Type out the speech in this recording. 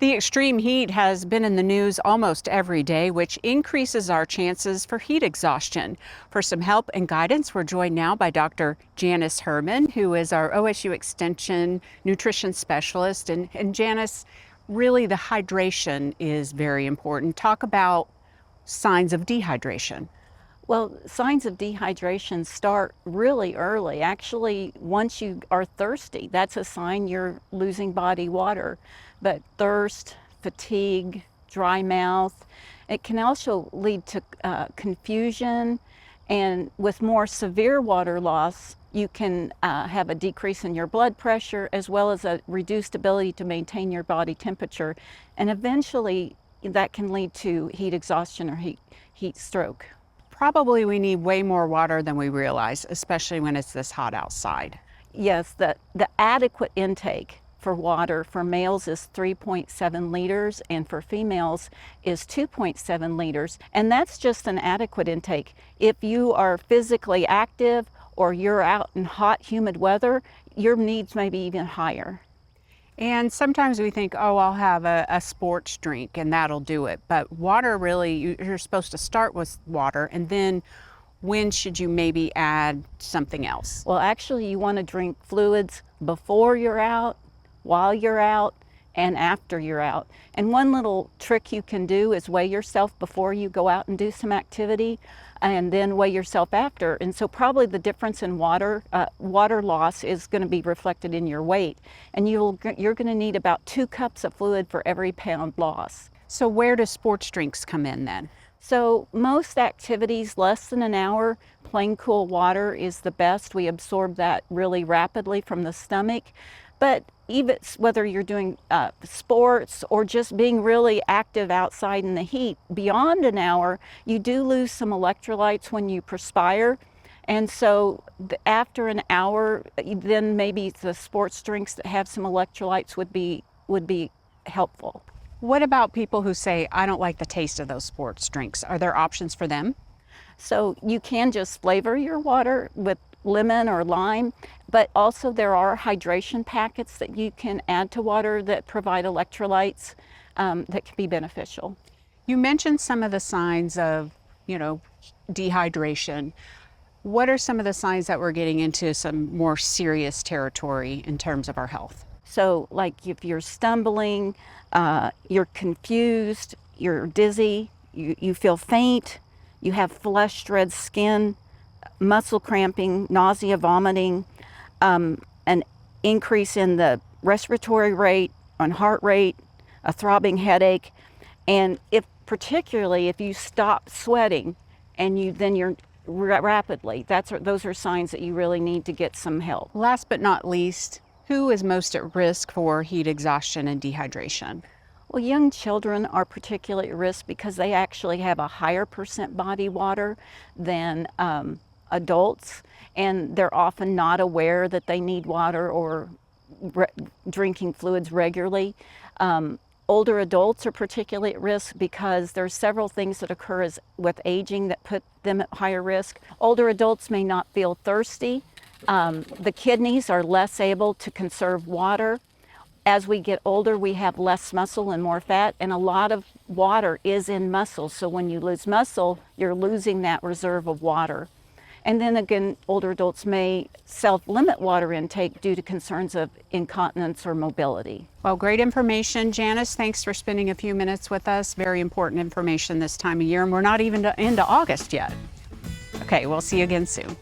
The extreme heat has been in the news almost every day, which increases our chances for heat exhaustion. For some help and guidance, we're joined now by Dr. Janice Hermann, who is our OSU Extension nutrition specialist. And Janice, really the hydration is very important. Talk about signs of dehydration. Well, signs of dehydration start really early. Actually, once you are thirsty, that's a sign you're losing body water. But thirst, fatigue, dry mouth, it can also lead to confusion. And with more severe water loss, you can have a decrease in your blood pressure as well as a reduced ability to maintain your body temperature. And eventually, that can lead to heat exhaustion or heat stroke. Probably we need way more water than we realize, especially when it's this hot outside. Yes, the adequate intake for water for males is 3.7 liters and for females is 2.7 liters. And that's just an adequate intake. If you are physically active or you're out in hot, humid weather, your needs may be even higher. And sometimes we think, oh, I'll have a sports drink and that'll do it. But water really, you're supposed to start with water, and then when should you maybe add something else? Well, actually, you want to drink fluids before you're out, while you're out, and after you're out. And one little trick you can do is weigh yourself before you go out and do some activity, and then weigh yourself after. And so probably the difference in water loss is going to be reflected in your weight. And you're going to need about 2 cups of fluid for every pound loss. So where do sports drinks come in then? So most activities less than an hour, plain cool water is the best. We absorb that really rapidly from the stomach. But even whether you're doing sports or just being really active outside in the heat, beyond an hour, you do lose some electrolytes when you perspire. And so after an hour, then maybe the sports drinks that have some electrolytes would be helpful. What about people who say, I don't like the taste of those sports drinks? Are there options for them? So you can just flavor your water with lemon or lime, but also there are hydration packets that you can add to water that provide electrolytes that can be beneficial. You mentioned some of the signs of, dehydration. What are some of the signs that we're getting into some more serious territory in terms of our health? So like if you're stumbling, you're confused, you're dizzy, you feel faint, you have flushed red skin, muscle cramping, nausea, vomiting, an increase in the respiratory rate, on heart rate, a throbbing headache, and particularly if you stop sweating and you're rapidly, those are signs that you really need to get some help. Last but not least, who is most at risk for heat exhaustion and dehydration? Well, young children are particularly at risk because they actually have a higher percent body water than adults, and they're often not aware that they need water or drinking fluids regularly. Older adults are particularly at risk because there's several things that occur with aging that put them at higher risk. Older adults may not feel thirsty. The kidneys are less able to conserve water. As we get older, we have less muscle and more fat, and a lot of water is in muscle. So when you lose muscle, you're losing that reserve of water. And then again, older adults may self-limit water intake due to concerns of incontinence or mobility. Well, great information, Janice. Thanks for spending a few minutes with us. Very important information this time of year, and we're not even into August yet. Okay, we'll see you again soon.